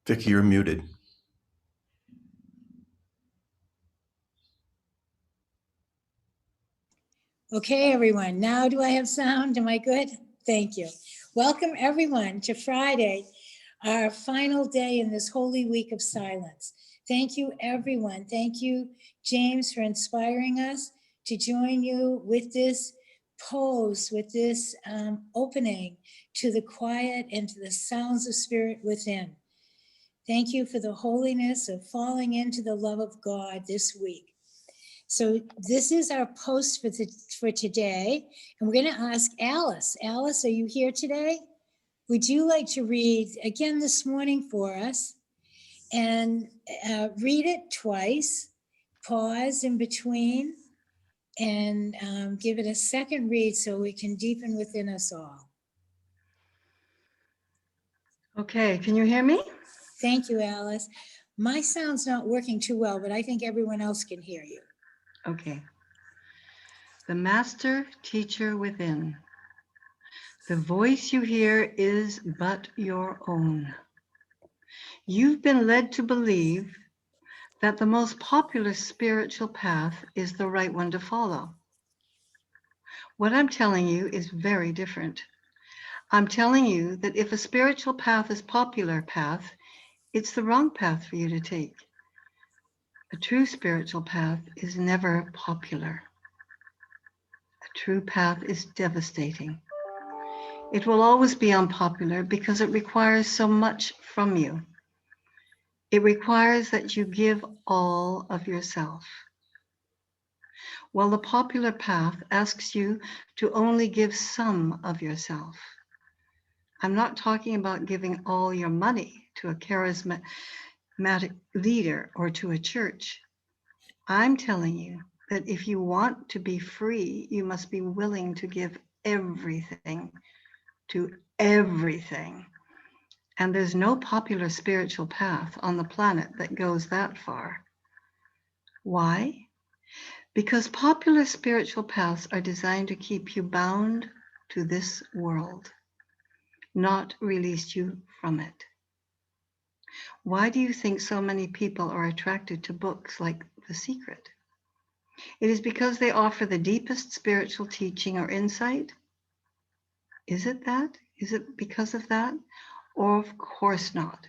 Vicky, you're muted. Okay, everyone. Now do I have sound? Am I good? Thank you. Welcome, everyone, to Friday, our final day in this Holy Week of Silence. Thank you, everyone. Thank you, James, for inspiring us to join you with this pose, with this opening to the quiet and to the sounds of spirit within. Thank you for the holiness of falling into the love of God this week. So this is our post for today, and we're going to ask Alice. Alice, are you here today? Would you like to read again this morning for us and read it twice, pause in between, and give it a second read so we can deepen within us all? Okay, can you hear me? Thank you, Alice. My sound's not working too well, but I think everyone else can hear you. Okay. The Master Teacher within. The voice you hear is but your own. You've been led to believe that the most popular spiritual path is the right one to follow. What I'm telling you is very different. I'm telling you that if a spiritual path is popular path, it's the wrong path for you to take. A true spiritual path is never popular. A true path is devastating. It will always be unpopular because it requires so much from you. It requires that you give all of yourself. While the popular path asks you to only give some of yourself. I'm not talking about giving all your money to a charismatic leader or to a church. I'm telling you that if you want to be free, you must be willing to give everything to everything. And there's no popular spiritual path on the planet that goes that far. Why? Because popular spiritual paths are designed to keep you bound to this world, not release you from it. Why do you think so many people are attracted to books like The Secret? It is because they offer the deepest spiritual teaching or insight. Is it that? Is it because of that? Or of course not.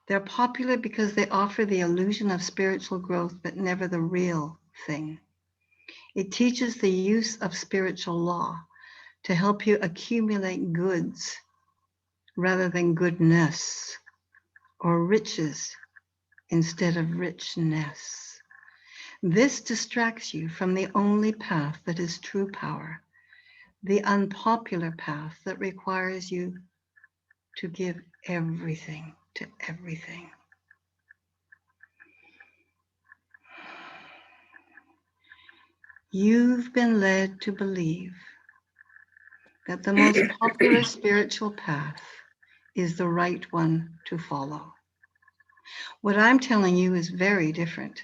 They're popular because they offer the illusion of spiritual growth, but never the real thing. It teaches the use of spiritual law to help you accumulate goods rather than goodness, or riches instead of richness. This distracts you from the only path that is true power, the unpopular path that requires you to give everything to everything. You've been led to believe that the most popular spiritual path is the right one to follow. What I'm telling you is very different.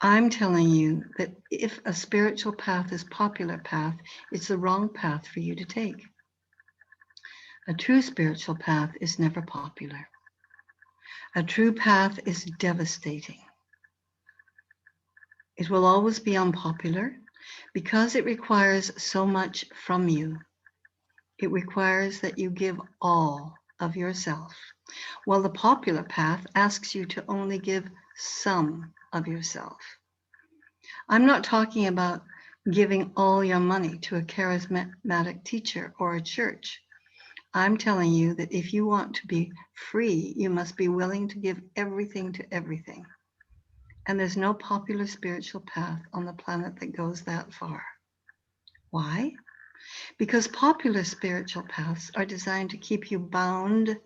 I'm telling you that if a spiritual path is popular path, it's the wrong path for you to take. A true spiritual path is never popular. A true path is devastating. It will always be unpopular because it requires so much from you. It requires that you give all of yourself, while the popular path asks you to only give some of yourself. I'm not talking about giving all your money to a charismatic teacher or a church. I'm telling you that if you want to be free, you must be willing to give everything to everything. And there's no popular spiritual path on the planet that goes that far. Why? Because popular spiritual paths are designed to keep you bound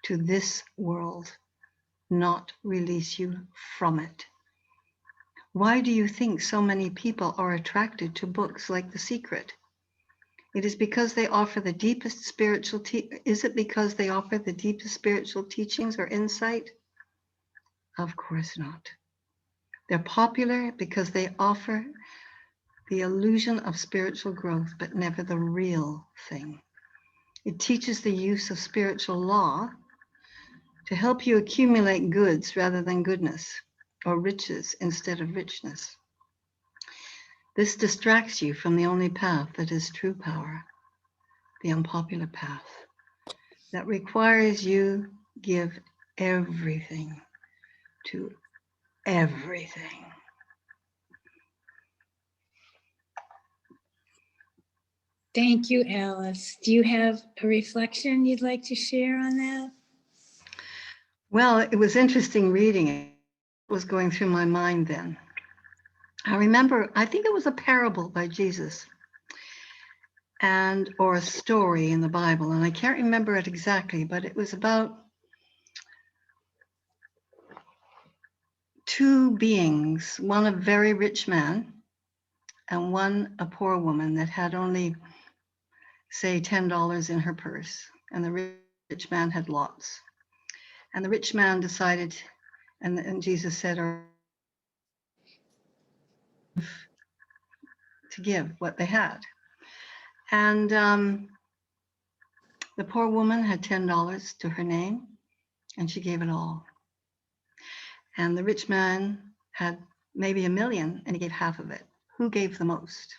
to this world, not release you from it. Why do you think so many people are attracted to books like The Secret? It is because they offer the deepest spiritual Is it because they offer the deepest spiritual teachings or insight? Of course not. They're popular because they offer the illusion of spiritual growth, but never the real thing. It teaches the use of spiritual law to help you accumulate goods rather than goodness, or riches instead of richness. This distracts you from the only path that is true power, the unpopular path, that requires you give everything to everything. Thank you, Alice. Do you have a reflection you'd like to share on that? Well, it was interesting reading it. It was going through my mind then. I remember, I think it was a parable by Jesus or a story in the Bible, and I can't remember it exactly, but it was about two beings, one a very rich man and one a poor woman that had only, say, $10 in her purse, and the rich man had lots. And the rich man decided, and Jesus said, to give what they had. And the poor woman had $10 to her name, and she gave it all. And the rich man had maybe $1 million, and he gave half of it. Who gave the most?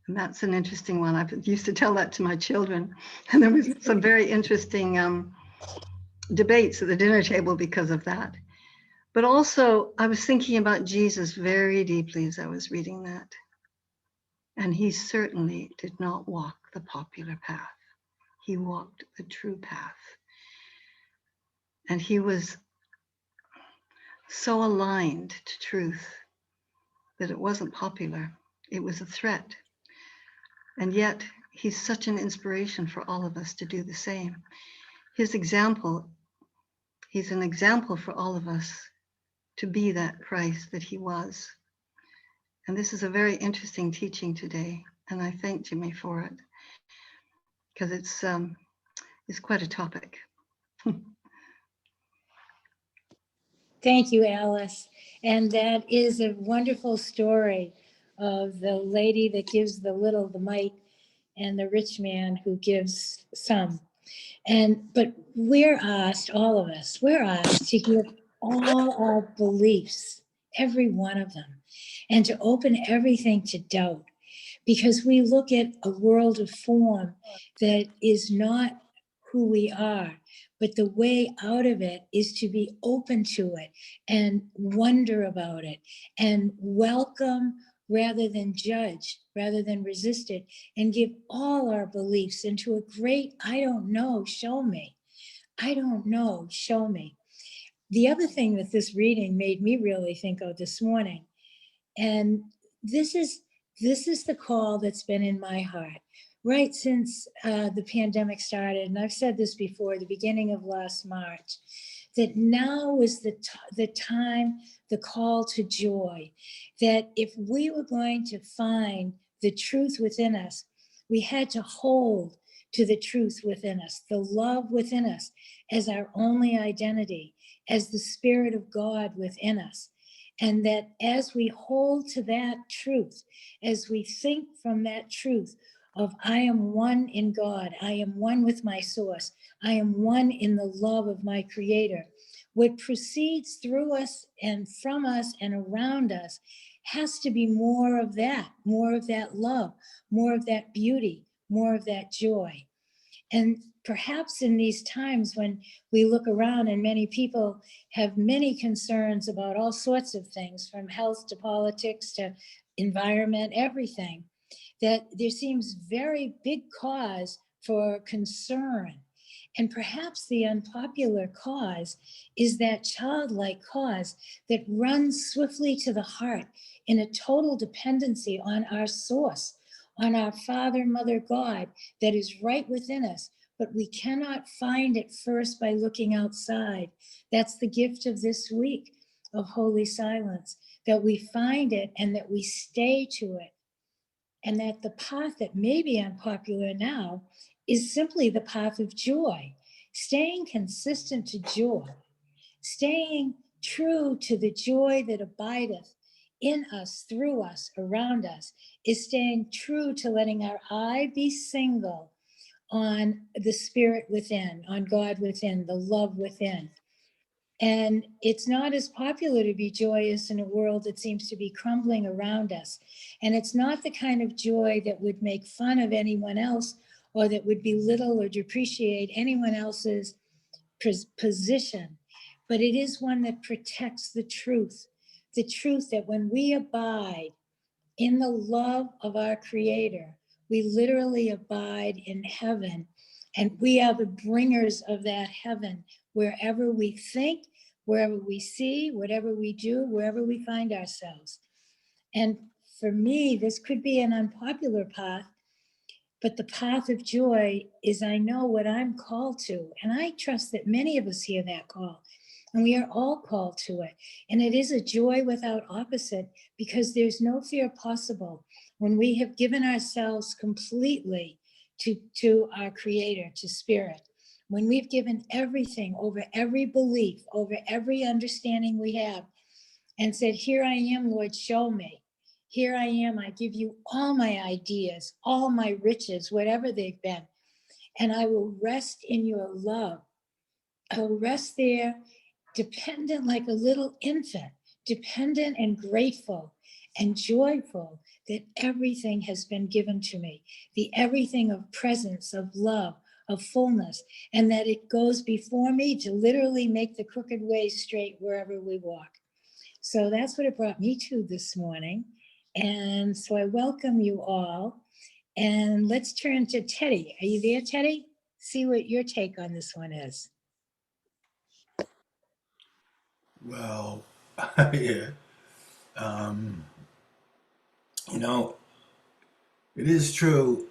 And that's an interesting one. I used to tell that to my children, and there was some very interesting debates at the dinner table because of that. But also, I was thinking about Jesus very deeply as I was reading that. And he certainly did not walk the popular path. He walked the true path. And he was so aligned to truth that it wasn't popular. It was a threat. And yet, he's such an inspiration for all of us to do the same. His example, he's an example for all of us to be that Christ that he was. And this is a very interesting teaching today. And I thank Jimmy for it, because it's quite a topic. Thank you, Alice. And that is a wonderful story of the lady that gives the little, the mite, and the rich man who gives some. But we're asked, all of us, we're asked to give all our beliefs, every one of them, and to open everything to doubt, because we look at a world of form that is not who we are, but the way out of it is to be open to it and wonder about it and welcome rather than judge, rather than resist it, and give all our beliefs into a great, I don't know, show me. I don't know, show me. The other thing that this reading made me really think of this morning, and this is the call that's been in my heart right since the pandemic started. And I've said this before, the beginning of last March, that now is the time, the call to joy, that if we were going to find the truth within us, we had to hold to the truth within us, the love within us as our only identity, as the Spirit of God within us. And that as we hold to that truth, as we think from that truth of I am one in God, I am one with my source, I am one in the love of my Creator, what proceeds through us and from us and around us has to be more of that love, more of that beauty, more of that joy. And perhaps in these times when we look around and many people have many concerns about all sorts of things, from health to politics to environment, everything, that there seems very big cause for concern. And perhaps the unpopular cause is that childlike cause that runs swiftly to the heart in a total dependency on our source, on our Father, Mother, God that is right within us, but we cannot find it first by looking outside. That's the gift of this week of Holy Silence, that we find it and that we stay to it. And that the path that may be unpopular now is simply the path of joy, staying consistent to joy, staying true to the joy that abideth in us, through us, around us, is staying true to letting our eye be single on the spirit within, on God within, the love within. And it's not as popular to be joyous in a world that seems to be crumbling around us. And it's not the kind of joy that would make fun of anyone else or that would belittle or depreciate anyone else's position. But it is one that protects the truth that when we abide in the love of our Creator, we literally abide in heaven, and we are the bringers of that heaven wherever we think, wherever we see, whatever we do, wherever we find ourselves. And for me, this could be an unpopular path, but the path of joy is I know what I'm called to. And I trust that many of us hear that call. And we are all called to it. And it is a joy without opposite, because there's no fear possible when we have given ourselves completely to our Creator, to Spirit. When we've given everything, over every belief, over every understanding we have, and said, here I am, Lord, show me. Here I am, I give you all my ideas, all my riches, whatever they've been, and I will rest in your love. I will rest there, dependent like a little infant, dependent and grateful and joyful that everything has been given to me, the everything of presence, of love, of fullness, and that it goes before me to literally make the crooked way straight wherever we walk. So that's what it brought me to this morning. And so I welcome you all. And let's turn to Teddy. Are you there, Teddy? See what your take on this one is. Well, yeah. Um, you know, it is true.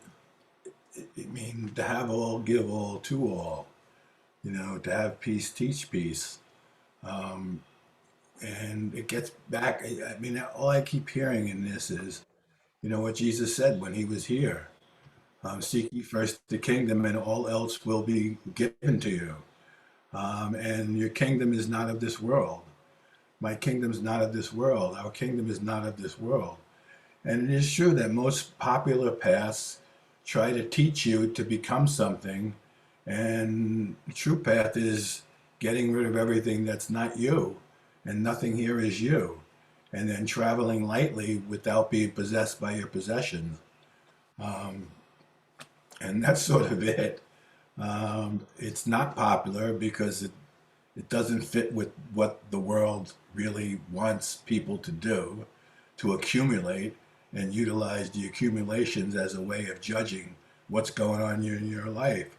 I mean, to have all, give all to all. To have peace, teach peace. Um, and it gets back. I mean, all I keep hearing in this is, what Jesus said when he was here. Seek ye first the kingdom, and all else will be given to you. And your kingdom is not of this world. My kingdom is not of this world. Our kingdom is not of this world. And it is true that most popular paths try to teach you to become something, and the true path is getting rid of everything that's not you, and nothing here is you, and then traveling lightly without being possessed by your possessions. Um, and that's sort of it. It's not popular because it doesn't fit with what the world really wants people to do, to accumulate and utilize the accumulations as a way of judging what's going on in your life.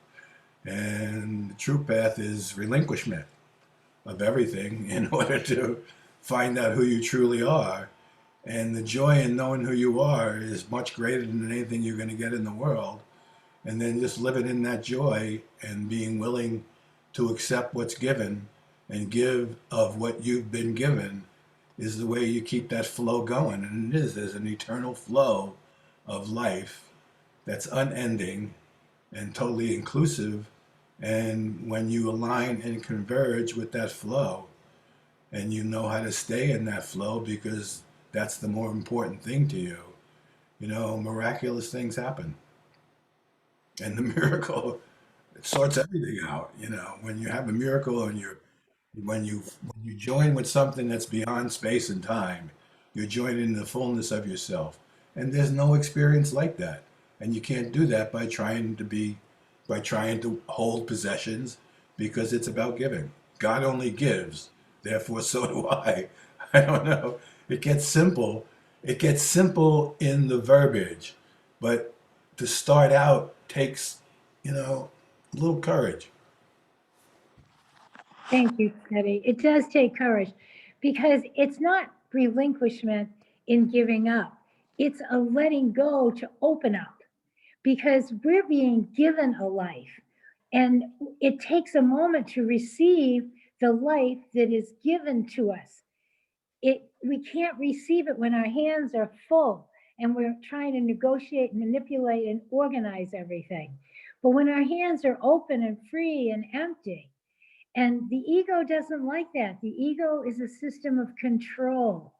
And the true path is relinquishment of everything in order to find out who you truly are. And the joy in knowing who you are is much greater than anything you're going to get in the world. And then just living in that joy and being willing to accept what's given and give of what you've been given is the way you keep that flow going. And it is, there's an eternal flow of life that's unending and totally inclusive. And when you align and converge with that flow, and you know how to stay in that flow because that's the more important thing to you, miraculous things happen. And the miracle, it sorts everything out. When you have a miracle and when you join with something that's beyond space and time, you're joining the fullness of yourself. And there's no experience like that. And you can't do that by trying to hold possessions, because it's about giving. God only gives, therefore so do I. I don't know. It gets simple. It gets simple in the verbiage, but to start out takes, a little courage. Thank you, Teddy. It does take courage, because it's not relinquishment in giving up. It's a letting go to open up, because we're being given a life, and it takes a moment to receive the life that is given to us. We can't receive it when our hands are full and we're trying to negotiate, manipulate, and organize everything. But when our hands are open and free and empty, and the ego doesn't like that. The ego is a system of control.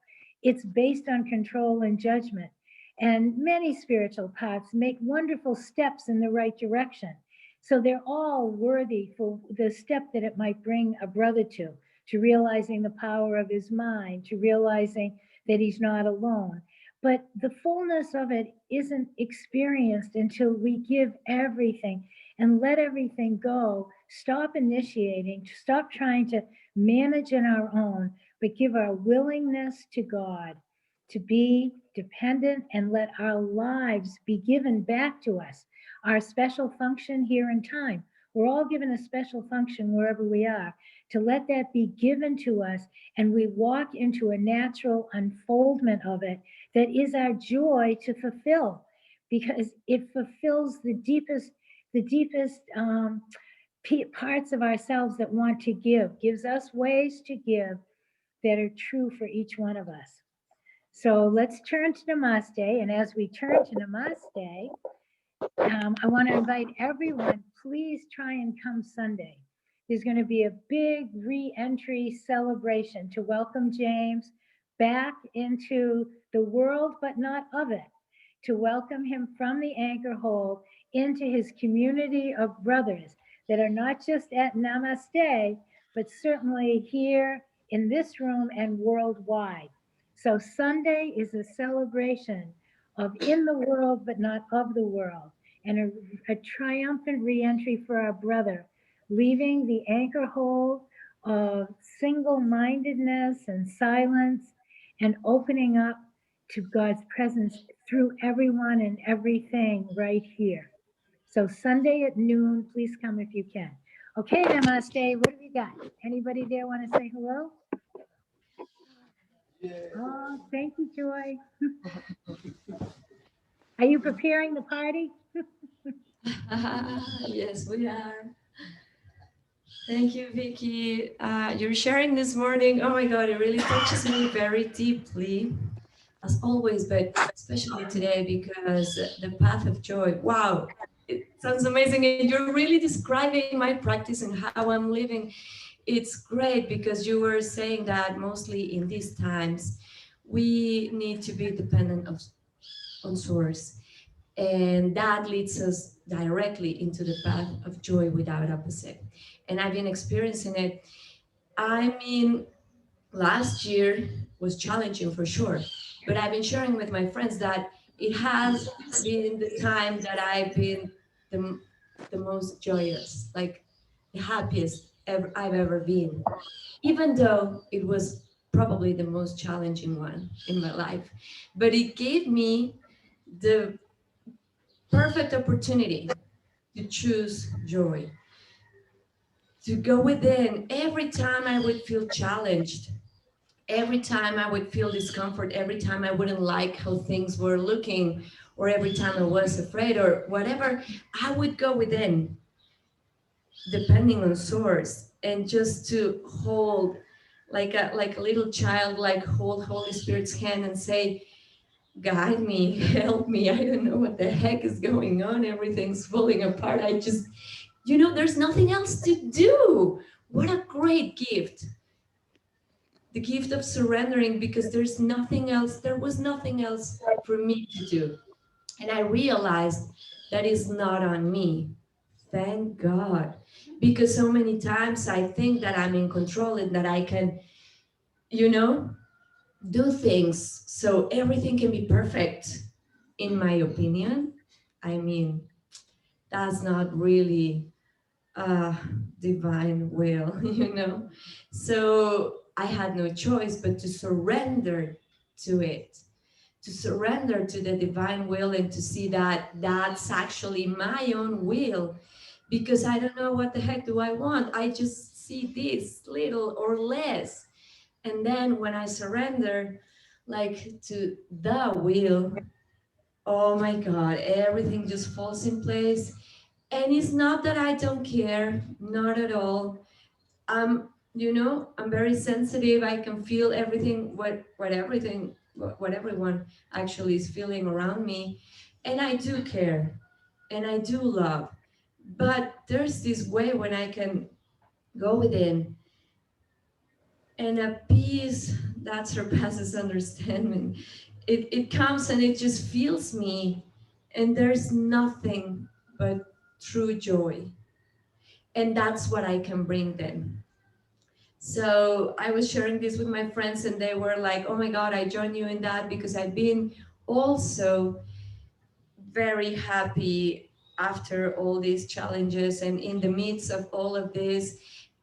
It's based on control and judgment. And many spiritual paths make wonderful steps in the right direction. So they're all worthy for the step that it might bring a brother to realizing the power of his mind, to realizing that he's not alone. But the fullness of it isn't experienced until we give everything and let everything go, stop initiating, stop trying to manage in our own, but give our willingness to God to be dependent and let our lives be given back to us, our special function here in time. We're all given a special function wherever we are, to let that be given to us, and we walk into a natural unfoldment of it that is our joy to fulfill, because it fulfills the deepest parts of ourselves that want to give, gives us ways to give that are true for each one of us. So let's turn to Namaste. And as we turn to Namaste, I want to invite everyone, please try and come Sunday. There's going to be a big re-entry celebration to welcome James back into the world, but not of it, to welcome him from the anchor hold into his community of brothers that are not just at Namaste, but certainly here in this room and worldwide. So Sunday is a celebration of in the world, but not of the world, and a triumphant reentry for our brother, leaving the anchor hold of single-mindedness and silence and opening up to God's presence through everyone and everything right here. So Sunday at noon, please come if you can. Okay, Namaste, what have you got? Anybody there want to say hello? Oh, thank you, Joy. Are you preparing the party? Yes, we are. Thank you, Vicky. Your sharing this morning, oh my God, it really touches me very deeply, as always, but especially today because the path of joy, wow, it sounds amazing. And you're really describing my practice and how I'm living. It's great because you were saying that mostly in these times, we need to be dependent on source. And that leads us directly into the path of joy without opposite. And I've been experiencing it. I mean, last year was challenging for sure, but I've been sharing with my friends that it has been the time that I've been the most joyous, like the happiest I've ever been, even though it was probably the most challenging one in my life. But it gave me the perfect opportunity to choose joy, to go within. Every time I would feel challenged, every time I would feel discomfort, every time I wouldn't like how things were looking, or every time I was afraid or whatever, I would go within, depending on source, and just to hold like a little child, like hold Holy Spirit's hand and say, guide me, help me. I don't know what the heck is going on. Everything's falling apart. I just, there's nothing else to do. What a great gift. The gift of surrendering, because there was nothing else for me to do. And I realized that is not on me. Thank God. Because so many times I think that I'm in control and that I can, do things so everything can be perfect. In my opinion, I mean, that's not really divine will, So I had no choice but to surrender to it, to surrender to the divine will, and to see that that's actually my own will, because I don't know what the heck do I want. I just see this little or less. And then when I surrender, like to the will, oh my God, everything just falls in place. And it's not that I don't care, not at all. I'm very sensitive. I can feel everything, what everyone actually is feeling around me. And I do care and I do love. But there's this way when I can go within, and a peace that surpasses understanding. It comes and it just feels me, and there's nothing but true joy. And that's what I can bring them. So I was sharing this with my friends and they were like, oh my God, I join you in that because I've been also very happy after all these challenges and in the midst of all of this.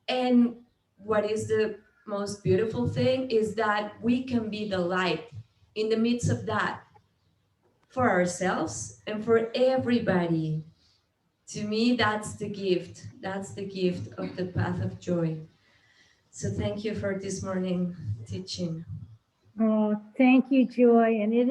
And what is the most beautiful thing is that we can be the light in the midst of that for ourselves and for everybody. To me, that's the gift. That's the gift of the path of joy. So thank you for this morning teaching. Oh, thank you, Joy. And it